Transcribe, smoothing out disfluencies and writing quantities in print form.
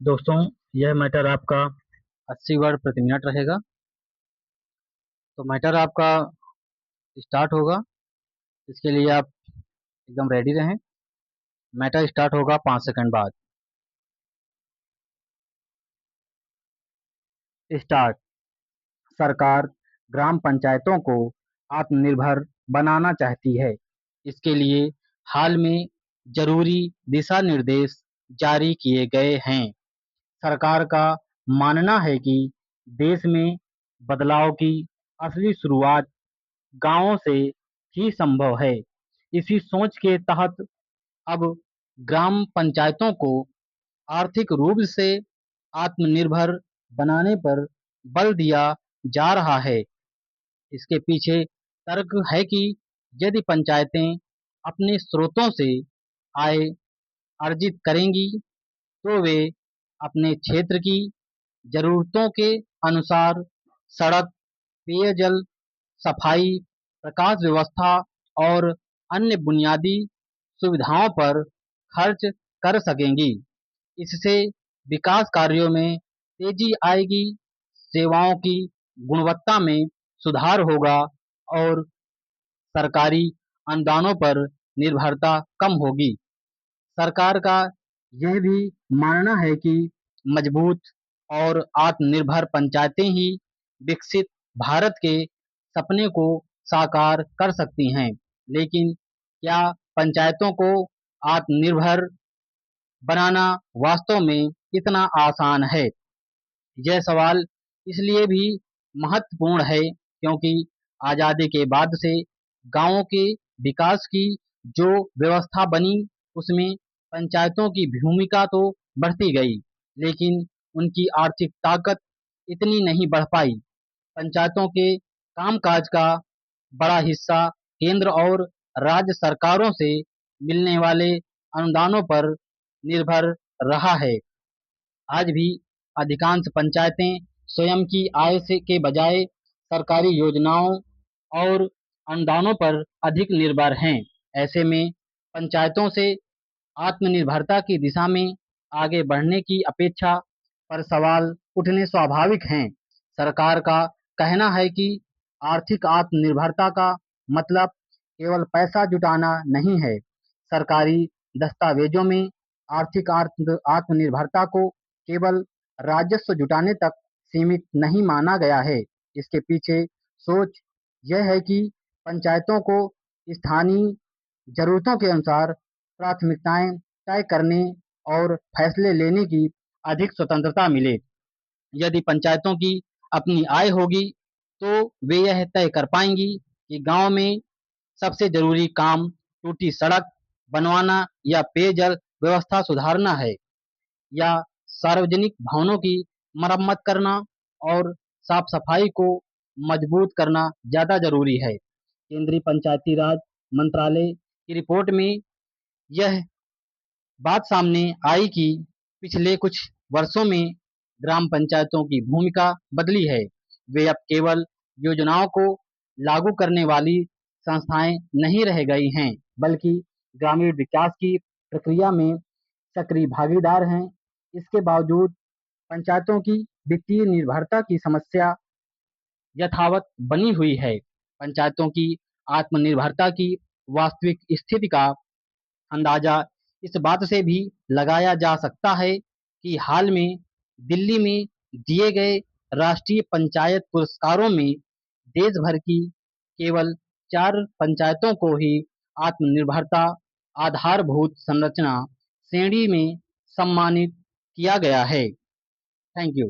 दोस्तों, यह मैटर आपका 80 वर्ड प्रति मिनट रहेगा। तो मैटर आपका स्टार्ट होगा। इसके लिए आप एकदम रेडी रहें। मैटर स्टार्ट होगा 5 सेकंड बाद। स्टार्ट। सरकार ग्राम पंचायतों को आत्मनिर्भर बनाना चाहती है। इसके लिए हाल में जरूरी दिशा निर्देश जारी किए गए हैं। सरकार का मानना है कि देश में बदलाव की असली शुरुआत गांवों से ही संभव है। इसी सोच के तहत अब ग्राम पंचायतों को आर्थिक रूप से आत्मनिर्भर बनाने पर बल दिया जा रहा है। इसके पीछे तर्क है कि यदि पंचायतें अपने स्रोतों से आय अर्जित करेंगी तो वे अपने क्षेत्र की जरूरतों के अनुसार सड़क, पेयजल, सफाई, प्रकाश व्यवस्था और अन्य बुनियादी सुविधाओं पर खर्च कर सकेंगी। इससे विकास कार्यों में तेजी आएगी, सेवाओं की गुणवत्ता में सुधार होगा और सरकारी अनुदानों पर निर्भरता कम होगी। सरकार का यह भी मानना है कि मजबूत और आत्मनिर्भर पंचायतें ही विकसित भारत के सपने को साकार कर सकती हैं। लेकिन क्या पंचायतों को आत्मनिर्भर बनाना वास्तव में इतना आसान है? यह सवाल इसलिए भी महत्वपूर्ण है क्योंकि आजादी के बाद से गांवों के विकास की जो व्यवस्था बनी उसमें पंचायतों की भूमिका तो बढ़ती गई, लेकिन उनकी आर्थिक ताकत इतनी नहीं बढ़ पाई। पंचायतों के कामकाज का बड़ा हिस्सा केंद्र और राज्य सरकारों से मिलने वाले अनुदानों पर निर्भर रहा है। आज भी अधिकांश पंचायतें स्वयं की आय से के बजाय सरकारी योजनाओं और अनुदानों पर अधिक निर्भर हैं। ऐसे में पंचायतों से आत्मनिर्भरता की दिशा में आगे बढ़ने की अपेक्षा पर सवाल उठने स्वाभाविक हैं। सरकार का कहना है कि आर्थिक आत्मनिर्भरता का मतलब केवल पैसा जुटाना नहीं है। सरकारी दस्तावेजों में आर्थिक आत्मनिर्भरता को केवल राजस्व जुटाने तक सीमित नहीं माना गया है। इसके पीछे सोच यह है कि पंचायतों को स्थानीय जरूरतों के अनुसार प्राथमिकताएं तय करने और फैसले लेने की अधिक स्वतंत्रता मिले। यदि पंचायतों की अपनी आय होगी तो वे यह तय कर पाएंगी कि गांव में सबसे जरूरी काम टूटी सड़क बनवाना या पेयजल व्यवस्था सुधारना है, या सार्वजनिक भवनों की मरम्मत करना और साफ सफाई को मजबूत करना ज़्यादा जरूरी है। केंद्रीय पंचायती राज मंत्रालय की रिपोर्ट में यह बात सामने आई कि पिछले कुछ वर्षों में ग्राम पंचायतों की भूमिका बदली है। वे अब केवल योजनाओं को लागू करने वाली संस्थाएं नहीं रह गई हैं, बल्कि ग्रामीण विकास की प्रक्रिया में सक्रिय भागीदार हैं। इसके बावजूद पंचायतों की वित्तीय निर्भरता की समस्या यथावत बनी हुई है। पंचायतों की आत्मनिर्भरता की वास्तविक स्थिति का अंदाजा इस बात से भी लगाया जा सकता है कि हाल में दिल्ली में दिए गए राष्ट्रीय पंचायत पुरस्कारों में देश भर की केवल 4 पंचायतों को ही आत्मनिर्भरता आधारभूत संरचना श्रेणी में सम्मानित किया गया है। Thank you.